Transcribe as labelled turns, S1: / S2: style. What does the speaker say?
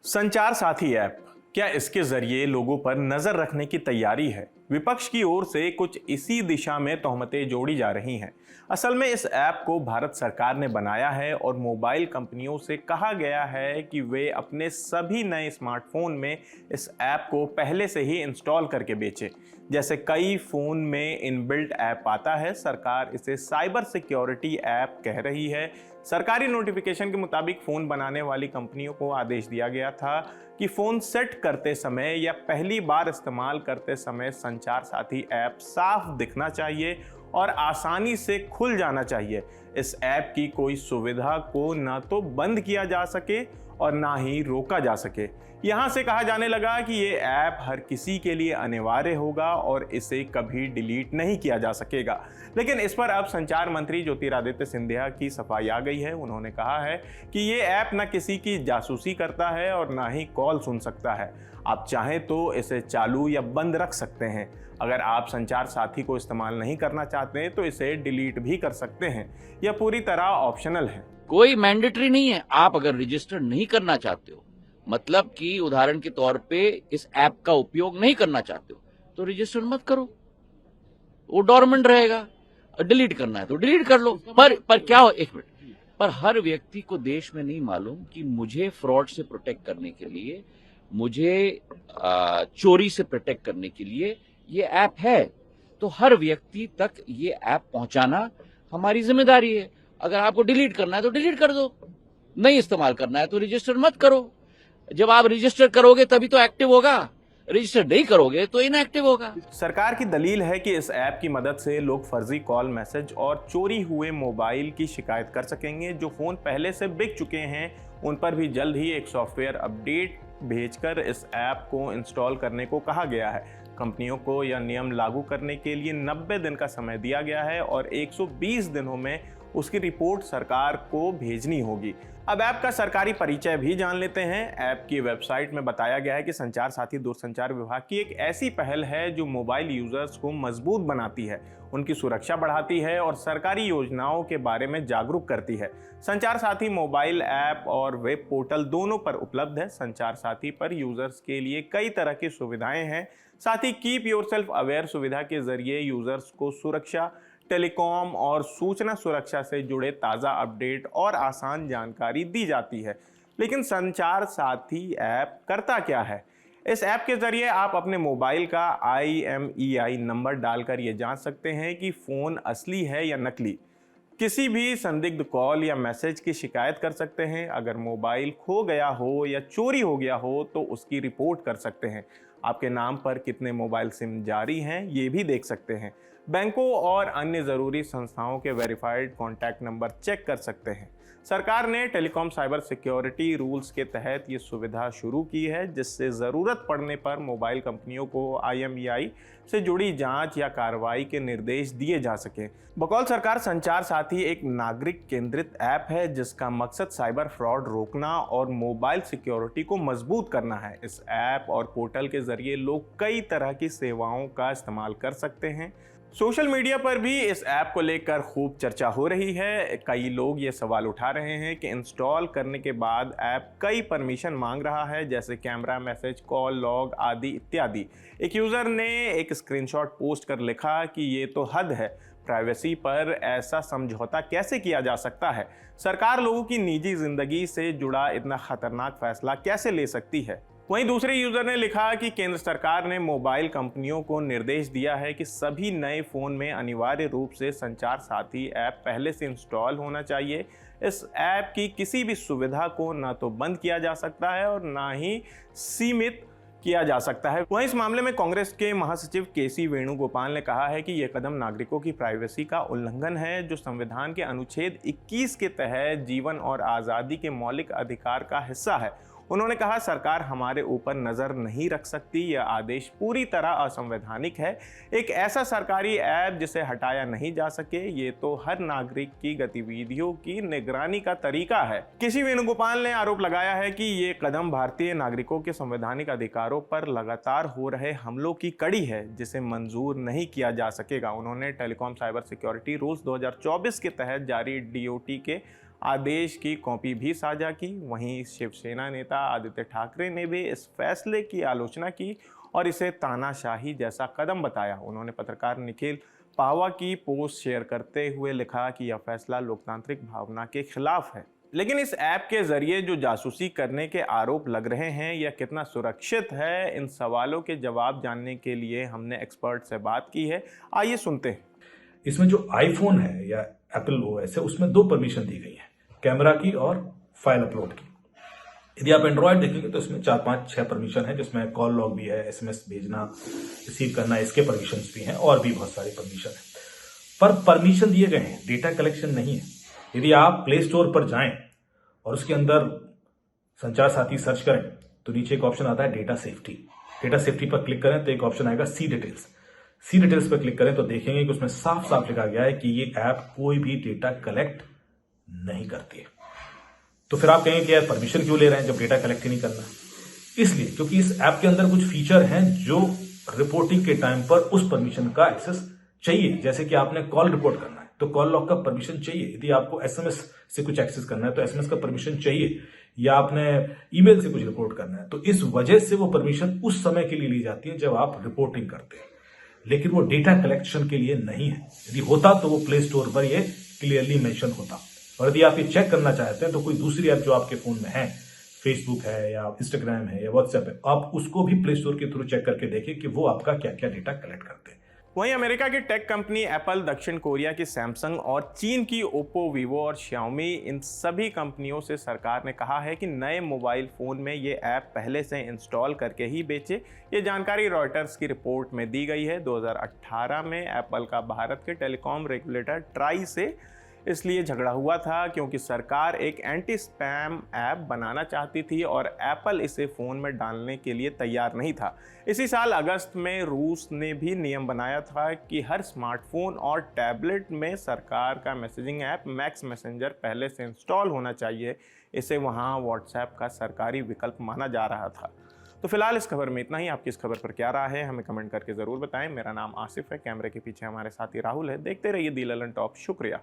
S1: संचार साथी ऐप, क्या इसके जरिए लोगों पर नजर रखने की तैयारी है? विपक्ष की ओर से कुछ इसी दिशा में तोहमतें जोड़ी जा रही हैं। असल में इस ऐप को भारत सरकार ने बनाया है और मोबाइल कंपनियों से कहा गया है कि वे अपने सभी नए स्मार्टफोन में इस ऐप को पहले से ही इंस्टॉल करके बेचें। जैसे कई फोन में इनबिल्ट ऐप आता है, सरकार इसे साइबर सिक्योरिटी ऐप कह रही है। सरकारी नोटिफिकेशन के मुताबिक फोन बनाने वाली कंपनियों को आदेश दिया गया था कि फोन सेट करते समय या पहली बार इस्तेमाल करते समय संचार साथी ऐप साफ दिखना चाहिए और आसानी से खुल जाना चाहिए। इस ऐप की कोई सुविधा को ना तो बंद किया जा सके और ना ही रोका जा सके। यहाँ से कहा जाने लगा कि ये ऐप हर किसी के लिए अनिवार्य होगा और इसे कभी डिलीट नहीं किया जा सकेगा। लेकिन इस पर अब संचार मंत्री ज्योतिरादित्य सिंधिया की सफाई आ गई है। उन्होंने कहा है कि ये ऐप न किसी की जासूसी करता है और ना ही कॉल सुन सकता है। आप चाहें तो इसे चालू या बंद रख सकते हैं। अगर आप संचार साथी को इस्तेमाल नहीं करना चाहते हैं तो इसे डिलीट भी कर सकते हैं। यह पूरी तरह ऑप्शनल है।
S2: कोई मैंडेटरी नहीं है। आप अगर रजिस्टर नहीं करना चाहते हो, मतलब कि उदाहरण के तौर पे इस ऐप का उपयोग नहीं करना चाहते हो, तो रजिस्टर मत करो, वो डोरमेंट रहेगा। डिलीट करना है तो डिलीट कर लो। पर क्या हो, एक मिनट, पर हर व्यक्ति को देश में नहीं मालूम कि मुझे फ्रॉड से प्रोटेक्ट करने के लिए, मुझे चोरी से प्रोटेक्ट करने के लिए ये ऐप है। तो हर व्यक्ति तक ये ऐप पहुंचाना हमारी जिम्मेदारी है। अगर आपको डिलीट करना है तो डिलीट कर दो, नहीं इस्तेमाल करना है तो रजिस्टर मत करो। जब आप रजिस्टर करोगे तभी तो एक्टिव होगा, रजिस्टर नहीं करोगे तो इनएक्टिव होगा।
S1: सरकार की दलील है कि इस ऐप की मदद से लोग फर्जी कॉल, मैसेज और चोरी हुए मोबाइल की शिकायत कर सकेंगे। जो फोन पहले से बिक चुके हैं उन पर भी जल्द ही एक सॉफ्टवेयर अपडेट भेजकर इस ऐप को इंस्टॉल करने को कहा गया है। कंपनियों को यह नियम लागू करने के लिए 90 दिन का समय दिया गया है और 120 दिनों में उसकी रिपोर्ट सरकार को भेजनी होगी। अब ऐप का सरकारी परिचय भी जान लेते हैं। ऐप की वेबसाइट में बताया गया है कि संचार साथी दूरसंचार विभाग की एक ऐसी पहल है जो मोबाइल यूजर्स को मजबूत बनाती है, उनकी सुरक्षा बढ़ाती है और सरकारी योजनाओं के बारे में जागरूक करती है। संचार साथी मोबाइल ऐप और वेब पोर्टल दोनों पर उपलब्ध है। संचार साथी पर यूजर्स के लिए कई तरह की सुविधाएं हैं। साथ ही कीप योरसेल्फ अवेयर सुविधा के जरिए यूजर्स को सुरक्षा, टेलीकॉम और सूचना सुरक्षा से जुड़े ताज़ा अपडेट और आसान जानकारी दी जाती है। लेकिन संचार साथी ऐप करता क्या है? इस ऐप के जरिए आप अपने मोबाइल का IMEI नंबर डालकर ये जान सकते हैं कि फ़ोन असली है या नकली। किसी भी संदिग्ध कॉल या मैसेज की शिकायत कर सकते हैं। अगर मोबाइल खो गया हो या चोरी हो गया हो तो उसकी रिपोर्ट कर सकते हैं। आपके नाम पर कितने मोबाइल सिम जारी हैं ये भी देख सकते हैं। बैंकों और अन्य ज़रूरी संस्थाओं के वेरीफाइड कॉन्टैक्ट नंबर चेक कर सकते हैं। सरकार ने टेलीकॉम साइबर सिक्योरिटी रूल्स के तहत ये सुविधा शुरू की है, जिससे ज़रूरत पड़ने पर मोबाइल कंपनियों को IMEI से जुड़ी जांच या कार्रवाई के निर्देश दिए जा सकें। बकौल सरकार, संचार साथी एक नागरिक केंद्रित ऐप है जिसका मकसद साइबर फ्रॉड रोकना और मोबाइल सिक्योरिटी को मजबूत करना है। इस ऐप और पोर्टल के जरिए लोग कई तरह की सेवाओं का इस्तेमाल कर सकते हैं। सोशल मीडिया पर भी इस ऐप को लेकर खूब चर्चा हो रही है। कई लोग ये सवाल उठा रहे हैं कि इंस्टॉल करने के बाद ऐप कई परमिशन मांग रहा है, जैसे कैमरा, मैसेज, कॉल लॉग आदि इत्यादि। एक यूज़र ने एक स्क्रीनशॉट पोस्ट कर लिखा कि ये तो हद है, प्राइवेसी पर ऐसा समझौता कैसे किया जा सकता है? सरकार लोगों की निजी जिंदगी से जुड़ा इतना खतरनाक फैसला कैसे ले सकती है? वहीं दूसरे यूजर ने लिखा कि केंद्र सरकार ने मोबाइल कंपनियों को निर्देश दिया है कि सभी नए फोन में अनिवार्य रूप से संचार साथी ऐप पहले से इंस्टॉल होना चाहिए। इस ऐप की किसी भी सुविधा को ना तो बंद किया जा सकता है और ना ही सीमित किया जा सकता है। वहीं इस मामले में कांग्रेस के महासचिव KC वेणुगोपाल ने कहा है कि यह कदम नागरिकों की प्राइवेसी का उल्लंघन है, जो संविधान के अनुच्छेद 21 के तहत जीवन और आज़ादी के मौलिक अधिकार का हिस्सा है। उन्होंने कहा, सरकार हमारे ऊपर नज़र नहीं रख सकती, यह आदेश पूरी तरह असंवैधानिक है। एक ऐसा सरकारी ऐप जिसे हटाया नहीं जा सके, ये तो हर नागरिक की गतिविधियों की निगरानी का तरीका है। KC वेणुगोपाल ने आरोप लगाया है कि ये कदम भारतीय नागरिकों के संवैधानिक अधिकारों पर लगातार हो रहे हमलों की कड़ी है, जिसे मंजूर नहीं किया जा सकेगा। उन्होंने टेलीकॉम साइबर सिक्योरिटी रूल्स 2024 के तहत जारी DOT के आदेश की कॉपी भी साझा की। वहीं शिवसेना नेता आदित्य ठाकरे ने भी इस फैसले की आलोचना की और इसे तानाशाही जैसा कदम बताया। उन्होंने पत्रकार निखिल पावा की पोस्ट शेयर करते हुए लिखा कि यह फैसला लोकतांत्रिक भावना के खिलाफ है। लेकिन इस ऐप के जरिए जो जासूसी करने के आरोप लग रहे हैं, यह कितना सुरक्षित है, इन सवालों के जवाब जानने के लिए हमने एक्सपर्ट से बात की है। आइए सुनते हैं।
S3: इसमें जो आईफोन है या एप्पल ओएस है उसमें 2 परमिशन दी गई है, कैमरा की और फाइल अपलोड की। यदि आप एंड्रॉयड देखेंगे तो इसमें 4, 5, 6 परमिशन है, जिसमें कॉल लॉग भी है, एसएमएस भेजना, रिसीव करना, इसके परमिशन भी हैं और भी बहुत सारे परमिशन है। पर परमिशन दिए गए हैं, डेटा कलेक्शन नहीं है। यदि आप प्ले स्टोर पर जाएं और उसके अंदर संचार साथी सर्च करें तो नीचे एक ऑप्शन आता है डेटा सेफ्टी। डेटा सेफ्टी पर क्लिक करें तो एक ऑप्शन आएगा सी डिटेल्स। सी डिटेल्स पर क्लिक करें तो देखेंगे कि उसमें साफ साफ लिखा गया है कि ये ऐप कोई भी डेटा कलेक्ट नहीं करती है। तो फिर आप कहेंगे कि यार परमिशन क्यों ले रहे हैं जब डेटा कलेक्ट ही नहीं करना। इसलिए क्योंकि इस ऐप के अंदर कुछ फीचर हैं जो रिपोर्टिंग के टाइम पर उस परमिशन का एक्सेस चाहिए। जैसे कि आपने कॉल रिपोर्ट करना है तो कॉल लॉग का परमिशन चाहिए। यदि आपको एसएमएस से कुछ एक्सेस करना है तो एसएमएस का परमिशन चाहिए, या आपने ईमेल से कुछ रिपोर्ट करना है। तो इस वजह से वो परमिशन उस समय के लिए ली जाती है जब आप रिपोर्टिंग करते हैं, लेकिन वो डेटा कलेक्शन के लिए नहीं है। यदि होता तो वो प्ले स्टोर पर ये क्लियरली मेंशन होता। और यदि आप ये चेक करना चाहते हैं तो कोई दूसरी ऐप जो आपके फोन में है, फेसबुक है या इंस्टाग्राम है या व्हाट्सएप है, आप उसको भी प्ले स्टोर के थ्रू चेक करके देखें कि वो आपका क्या क्या डेटा कलेक्ट करते हैं।
S1: वहीं अमेरिका की टेक कंपनी एप्पल, दक्षिण कोरिया की सैमसंग और चीन की ओप्पो, वीवो और शाओमी, इन सभी कंपनियों से सरकार ने कहा है कि नए मोबाइल फ़ोन में ये ऐप पहले से इंस्टॉल करके ही बेचे। ये जानकारी रॉयटर्स की रिपोर्ट में दी गई है। 2018 में एप्पल का भारत के टेलीकॉम रेगुलेटर ट्राई से इसलिए झगड़ा हुआ था क्योंकि सरकार एक एंटी स्पैम ऐप बनाना चाहती थी और एप्पल इसे फ़ोन में डालने के लिए तैयार नहीं था। इसी साल अगस्त में रूस ने भी नियम बनाया था कि हर स्मार्टफोन और टैबलेट में सरकार का मैसेजिंग ऐप मैक्स मैसेंजर पहले से इंस्टॉल होना चाहिए। इसे वहाँ व्हाट्सएप का सरकारी विकल्प माना जा रहा था। तो फिलहाल इस खबर में इतना ही। आपकी इस खबर पर क्या राय है, हमें कमेंट करके ज़रूर बताएं। मेरा नाम आसिफ है, कैमरे के पीछे हमारे साथी राहुल है। देखते रहिए दी ललन टॉप। शुक्रिया।